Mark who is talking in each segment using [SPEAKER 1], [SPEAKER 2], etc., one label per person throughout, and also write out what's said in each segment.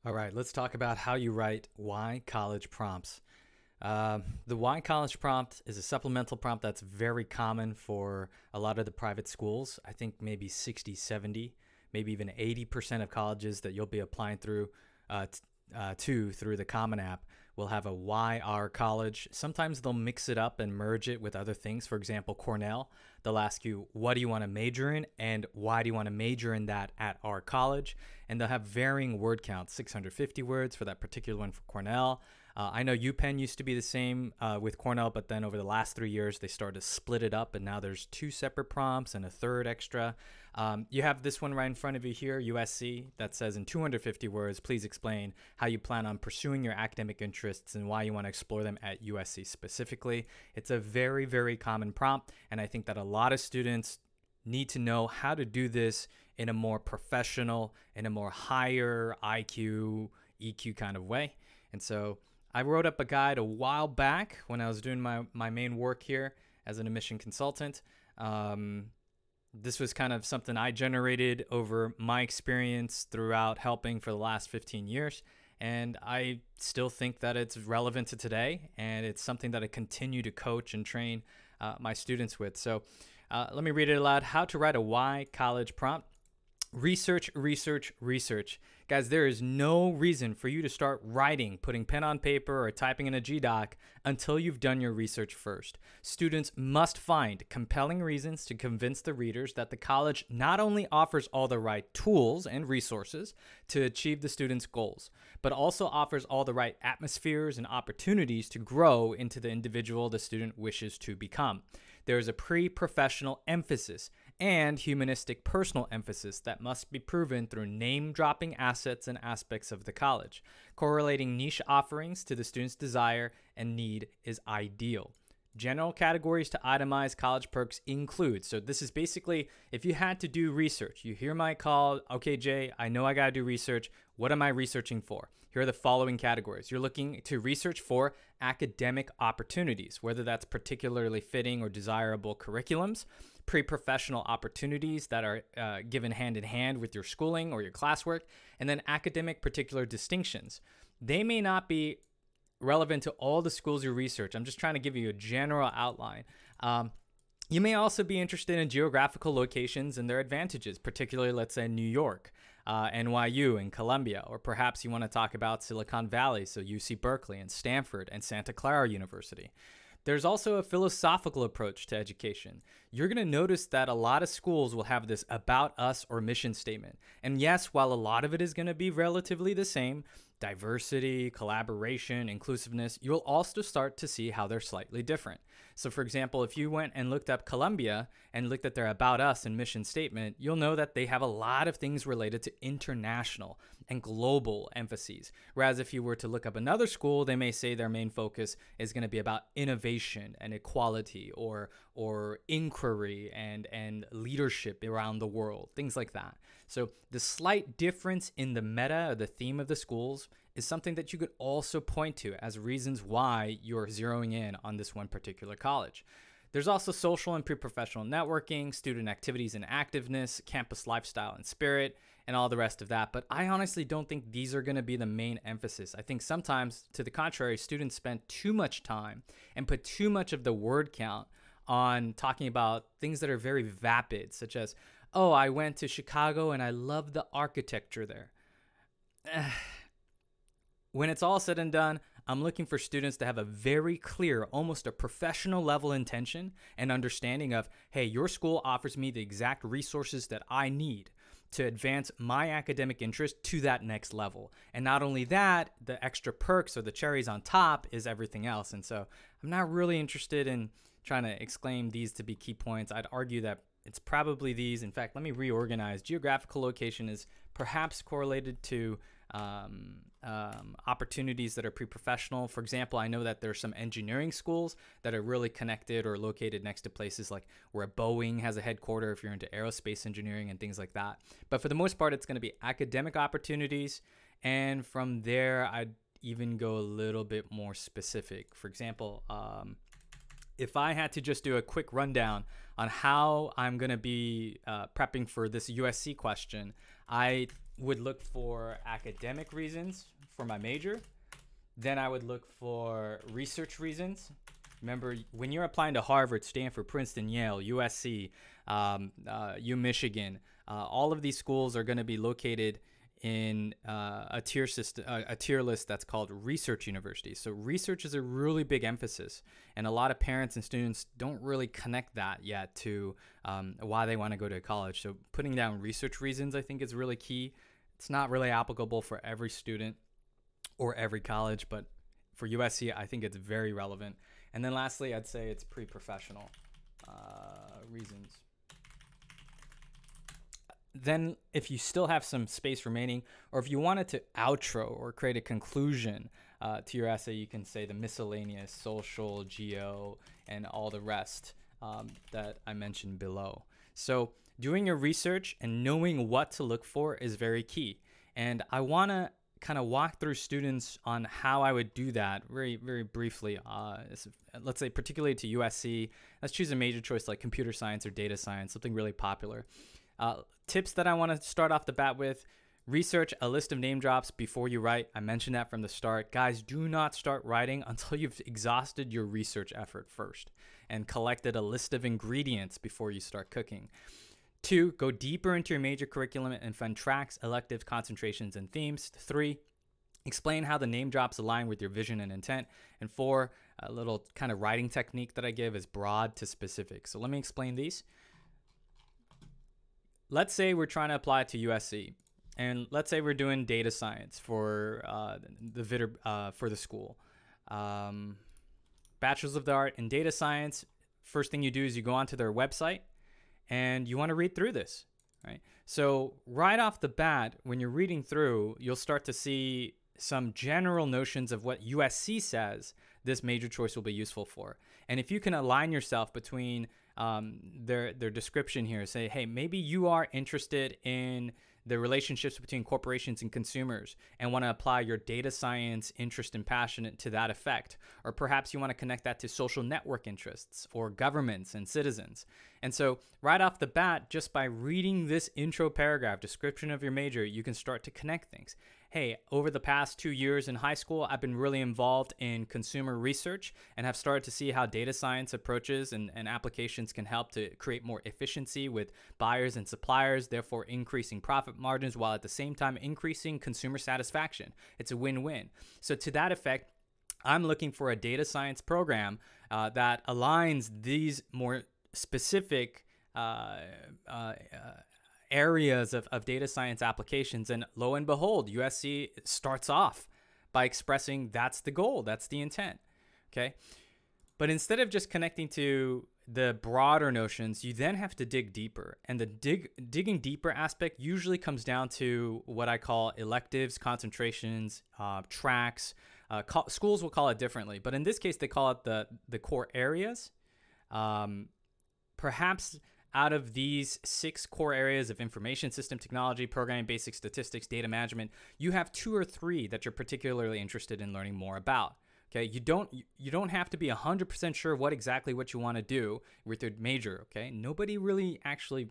[SPEAKER 1] All right, let's talk about how you write why college prompts. The why college prompt is a supplemental prompt that's very common for a lot of the private schools. I think maybe 60, 70, maybe even 80% of colleges that you'll be applying to through the Common App will have a why our college. Sometimes they'll mix it up and merge it with other things. For example, Cornell, they'll ask you, what do you want to major in and why do you want to major in that at our college? And they'll have varying word counts, 650 words for that particular one for Cornell. I know UPenn used to be the same with Cornell, but then over the last 3 years, they started to split it up, and now there's two separate prompts and a third extra. You have this one right in front of you here, USC, that says in 250 words, please explain how you plan on pursuing your academic interests and why you want to explore them at USC specifically. It's a very, very common prompt, and I think that a lot of students need to know how to do this in a more professional, in a more higher IQ, EQ kind of way. And so I wrote up a guide a while back when I was doing my main work here as an admission consultant. This was kind of something I generated over my experience throughout helping for the last 15 years. And I still think that it's relevant to today, and it's something that I continue to coach and train my students with. So let me read it aloud. How to write a why college prompt. Research, research, research. Guys, there is no reason for you to start writing, putting pen on paper, or typing in a GDoc until you've done your research first. Students must find compelling reasons to convince the readers that the college not only offers all the right tools and resources to achieve the student's goals, but also offers all the right atmospheres and opportunities to grow into the individual the student wishes to become. There is a pre-professional emphasis and humanistic personal emphasis that must be proven through name-dropping assets and aspects of the college. Correlating niche offerings to the student's desire and need is ideal. General categories to itemize college perks include, so this is basically if you had to do research, you hear my call, okay, Jay, I know I got to do research. What am I researching for? Here are the following categories. You're looking to research for academic opportunities, whether that's particularly fitting or desirable curriculums, pre-professional opportunities that are given hand in hand with your schooling or your classwork, and then academic particular distinctions. They may not be relevant to all the schools you research. I'm just trying to give you a general outline. You may also be interested in geographical locations and their advantages, particularly, let's say, New York, NYU, and Columbia, or perhaps you want to talk about Silicon Valley, so UC Berkeley and Stanford and Santa Clara University. There's also a philosophical approach to education. You're going to notice that a lot of schools will have this about us or mission statement. And yes, while a lot of it is going to be relatively the same, diversity, collaboration, inclusiveness, you'll also start to see how they're slightly different. So for example, if you went and looked up Columbia and looked at their about us and mission statement, you'll know that they have a lot of things related to international and global emphases. Whereas if you were to look up another school, they may say their main focus is going to be about innovation and equality or inquiry and leadership around the world, things like that. So the slight difference in the meta or the theme of the schools is something that you could also point to as reasons why you're zeroing in on this one particular college. There's also social and pre-professional networking, student activities and activeness, campus lifestyle and spirit, and all the rest of that. But I honestly don't think these are going to be the main emphasis. I think sometimes, to the contrary, students spend too much time and put too much of the word count on talking about things that are very vapid, such as, oh, I went to Chicago and I love the architecture there. When it's all said and done, I'm looking for students to have a very clear, almost a professional level intention and understanding of, hey, your school offers me the exact resources that I need to advance my academic interest to that next level. And not only that, the extra perks or the cherries on top is everything else. And so I'm not really interested in trying to exclaim these to be key points. I'd argue that it's probably these. In fact, let me reorganize. Geographical location is perhaps correlated to opportunities that are pre-professional. For example, I know that there's some engineering schools that are really connected or located next to places like where Boeing has a headquarter if you're into aerospace engineering and things like that. But for the most part, it's going to be academic opportunities. And from there, I'd even go a little bit more specific. For example, if I had to just do a quick rundown on how I'm going to be prepping for this USC question, I would look for academic reasons for my major. Then I would look for research reasons. Remember, when you're applying to Harvard, Stanford, Princeton, Yale, USC, U Michigan, all of these schools are going to be located in a tier system, a tier list that's called research universities. So research is a really big emphasis, and a lot of parents and students don't really connect that yet to why they want to go to college. So putting down research reasons, I think, is really key. It's not really applicable for every student or every college, but for USC, I think it's very relevant. And then lastly, I'd say it's pre-professional reasons. Then if you still have some space remaining, or if you wanted to outro or create a conclusion to your essay, you can say the miscellaneous, social, geo, and all the rest that I mentioned below. So doing your research and knowing what to look for is very key. And I want to kind of walk through students on how I would do that very, very briefly. Let's say particularly to USC, let's choose a major choice like computer science or data science, something really popular. Tips that I want to start off the bat with: research a list of name drops before you write. I mentioned that from the start. Guys, do not start writing until you've exhausted your research effort first and collected a list of ingredients before you start cooking. 2, go deeper into your major curriculum and find tracks, electives, concentrations, and themes. 3, explain how the name drops align with your vision and intent. And 4, a little kind of writing technique that I give is broad to specific. So let me explain these. Let's say we're trying to apply to USC, and let's say we're doing data science for the school. Bachelor's of the Art in Data Science. First thing you do is you go onto their website, and you want to read through this, right? So right off the bat, when you're reading through, you'll start to see some general notions of what USC says this major choice will be useful for. And if you can align yourself between their description here, say, hey, maybe you are interested in the relationships between corporations and consumers and want to apply your data science interest and passion to that effect. Or perhaps you want to connect that to social network interests or governments and citizens. And so right off the bat, just by reading this intro paragraph, description of your major, you can start to connect things. Hey, over the past 2 years in high school, I've been really involved in consumer research and have started to see how data science approaches and applications can help to create more efficiency with buyers and suppliers, therefore increasing profit margins while at the same time increasing consumer satisfaction. It's a win-win. So to that effect, I'm looking for a data science program that aligns these more specific areas of data science applications. And lo and behold, USC starts off by expressing that's the goal, that's the intent, okay? But instead of just connecting to the broader notions, you then have to dig deeper. And the digging deeper aspect usually comes down to what I call electives, concentrations, tracks. Schools will call it differently, but in this case, they call it the core areas. Perhaps out of these 6 core areas of information system technology, programming, basic statistics, data management, you have 2 or 3 that you're particularly interested in learning more about. Okay, you don't have to be 100% sure what you want to do with your major. Okay, nobody really actually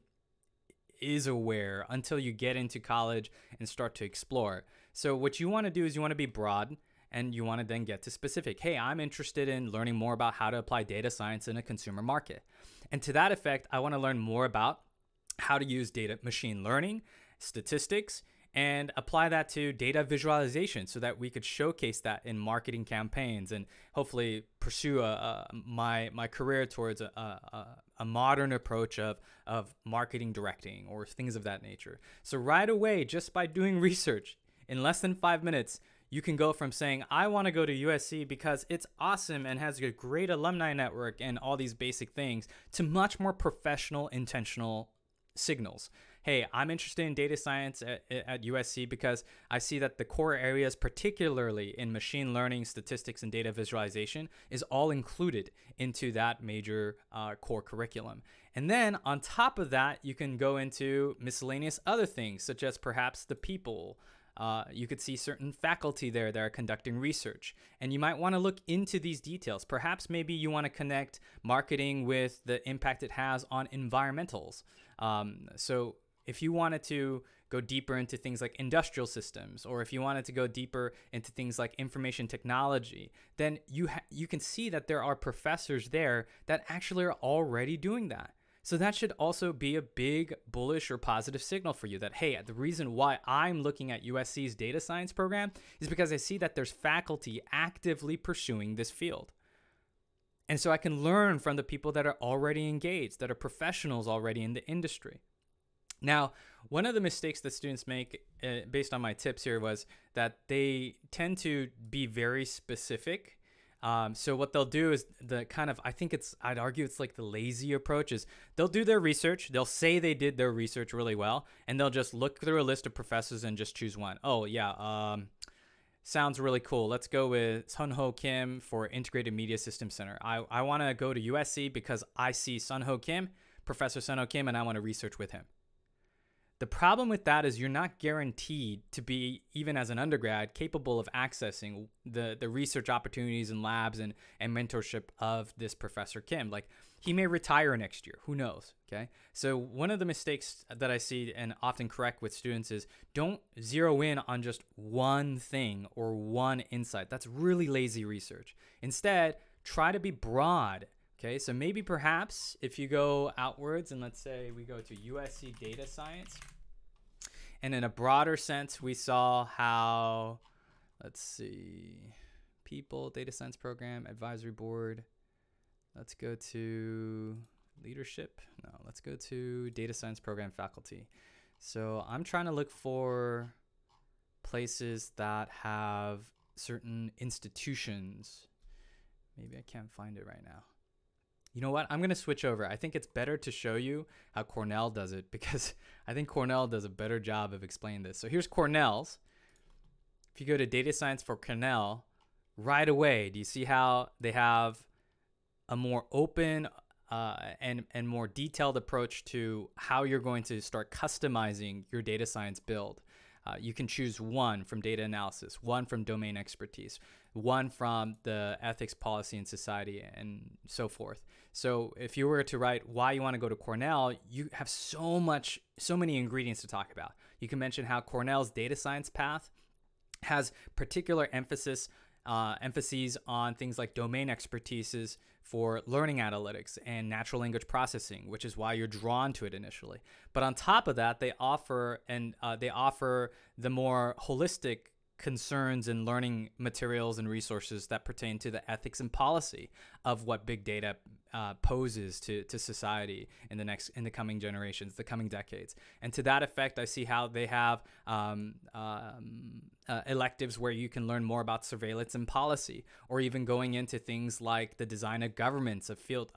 [SPEAKER 1] is aware until you get into college and start to explore. So what you want to do is you want to be broad, and you want to then get to specific. Hey, I'm interested in learning more about how to apply data science in a consumer market. And to that effect, I want to learn more about how to use data machine learning, statistics, and apply that to data visualization so that we could showcase that in marketing campaigns and hopefully pursue my career towards a modern approach of marketing directing or things of that nature. So right away, just by doing research in less than 5 minutes, you can go from saying, I want to go to USC because it's awesome and has a great alumni network and all these basic things, to much more professional, intentional signals. Hey, I'm interested in data science at USC because I see that the core areas, particularly in machine learning, statistics, and data visualization, is all included into that major core curriculum. And then on top of that, you can go into miscellaneous other things, such as perhaps the people. You could see certain faculty there that are conducting research, and you might want to look into these details. Perhaps maybe you want to connect marketing with the impact it has on environmentals. So if you wanted to go deeper into things like industrial systems, or if you wanted to go deeper into things like information technology, then you can see that there are professors there that actually are already doing that. So that should also be a big bullish or positive signal for you that, hey, the reason why I'm looking at USC's data science program is because I see that there's faculty actively pursuing this field. And so I can learn from the people that are already engaged, that are professionals already in the industry. Now, one of the mistakes that students make based on my tips here was that they tend to be very specific. So what they'll do is I'd argue it's like the lazy approach is they'll do their research. They'll say they did their research really well, and they'll just look through a list of professors and just choose one. Oh yeah, sounds really cool. Let's go with Sun-Ho Kim for Integrated Media Systems Center. I want to go to USC because I see Professor Sun-Ho Kim, and I want to research with him. The problem with that is you're not guaranteed to be, even as an undergrad, capable of accessing the research opportunities and labs and mentorship of this Professor Kim. Like, he may retire next year. Who knows? Okay. So one of the mistakes that I see and often correct with students is don't zero in on just one thing or one insight. That's really lazy research. Instead, try to be broad. Okay. So maybe perhaps if you go outwards and let's say we go to USC data science, and in a broader sense, we saw how, let's see, people, data science program, advisory board. Let's go to leadership. No, let's go to data science program faculty. So I'm trying to look for places that have certain institutions. Maybe I can't find it right now. You know what? I'm going to switch over. I think it's better to show you how Cornell does it because I think Cornell does a better job of explaining this. So here's Cornell's. If you go to data science for Cornell, right away, do you see how they have a more open and more detailed approach to how you're going to start customizing your data science build? You can choose one from data analysis, one from domain expertise, one from the ethics, policy, and society, and so forth. So if you were to write why you want to go to Cornell, you have so many ingredients to talk about. You can mention how Cornell's data science path has particular emphases on things like domain expertises for learning analytics and natural language processing, which is why you're drawn to it initially. But on top of that, they offer the more holistic concerns and learning materials and resources that pertain to the ethics and policy of what big data poses to society in the coming generations, the coming decades. And to that effect, I see how they have electives where you can learn more about surveillance and policy, or even going into things like the design and governance of field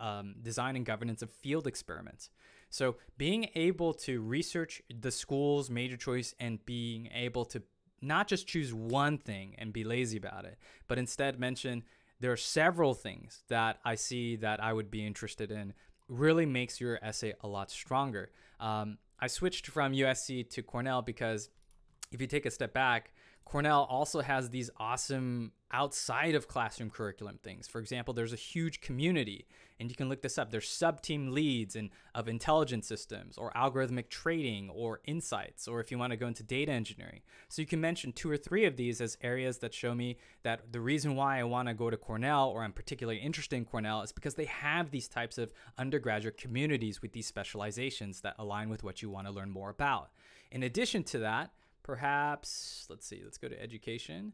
[SPEAKER 1] experiments. So being able to research the school's major choice and being able to not just choose one thing and be lazy about it, but instead mention there are several things that I see that I would be interested in really makes your essay a lot stronger. I switched from USC to Cornell because if you take a step back, Cornell also has these awesome outside of classroom curriculum things. For example, there's a huge community, and you can look this up. There's sub-team leads of intelligence systems or algorithmic trading or insights, or if you want to go into data engineering. So you can mention 2 or 3 of these as areas that show me that the reason why I want to go to Cornell, or I'm particularly interested in Cornell, is because they have these types of undergraduate communities with these specializations that align with what you want to learn more about. In addition to that, perhaps, let's go to education.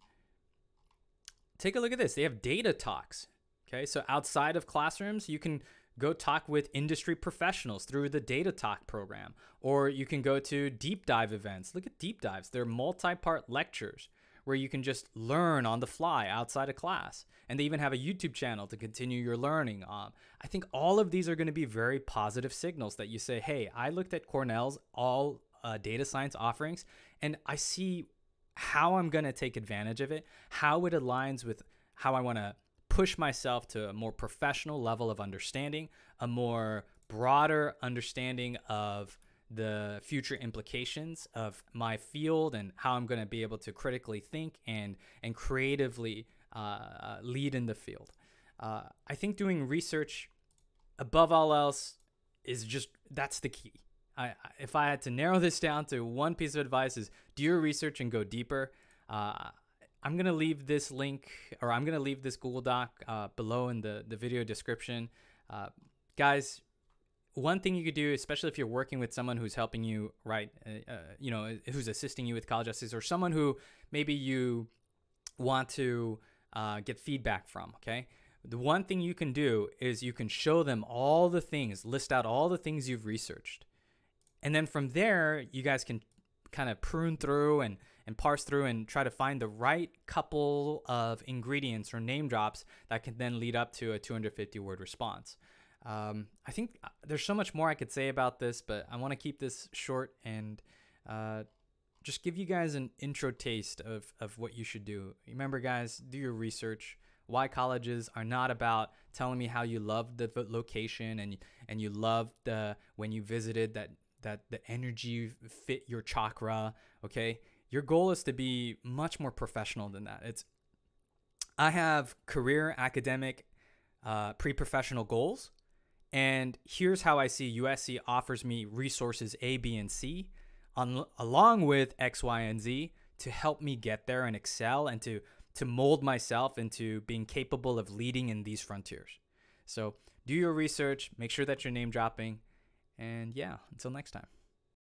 [SPEAKER 1] Take a look at this. They have data talks. Okay, so outside of classrooms, you can go talk with industry professionals through the data talk program, or you can go to deep dive events. Look at deep dives. They're multi-part lectures where you can just learn on the fly outside of class. And they even have a YouTube channel to continue your learning. I think all of these are going to be very positive signals that you say, hey, I looked at Cornell's all data science offerings, and I see how I'm going to take advantage of it, how it aligns with how I want to push myself to a more professional level of understanding, a more broader understanding of the future implications of my field, and how I'm going to be able to critically think and creatively lead in the field. I think doing research above all else is that's the key. If I had to narrow this down to one piece of advice, is do your research and go deeper. I'm going to leave this link, or I'm going to leave this Google Doc below in the video description. Guys, one thing you could do, especially if you're working with someone who's helping you write, who's assisting you with college essays, or someone who maybe you want to get feedback from, okay? The one thing you can do is you can show them all the things, list out all the things you've researched. And then from there, you guys can kind of prune through and parse through and try to find the right couple of ingredients or name drops that can then lead up to a 250-word response. I think there's so much more I could say about this, but I want to keep this short and just give you guys an intro taste of what you should do. Remember, guys, do your research. Why colleges are not about telling me how you love the location and you loved when you visited that the energy fit your chakra, okay? Your goal is to be much more professional than that. I have career, academic, pre-professional goals, and here's how I see USC offers me resources A, B, and C, along with X, Y, and Z to help me get there and excel and to mold myself into being capable of leading in these frontiers. So do your research, make sure that you're name dropping, and yeah, until next time.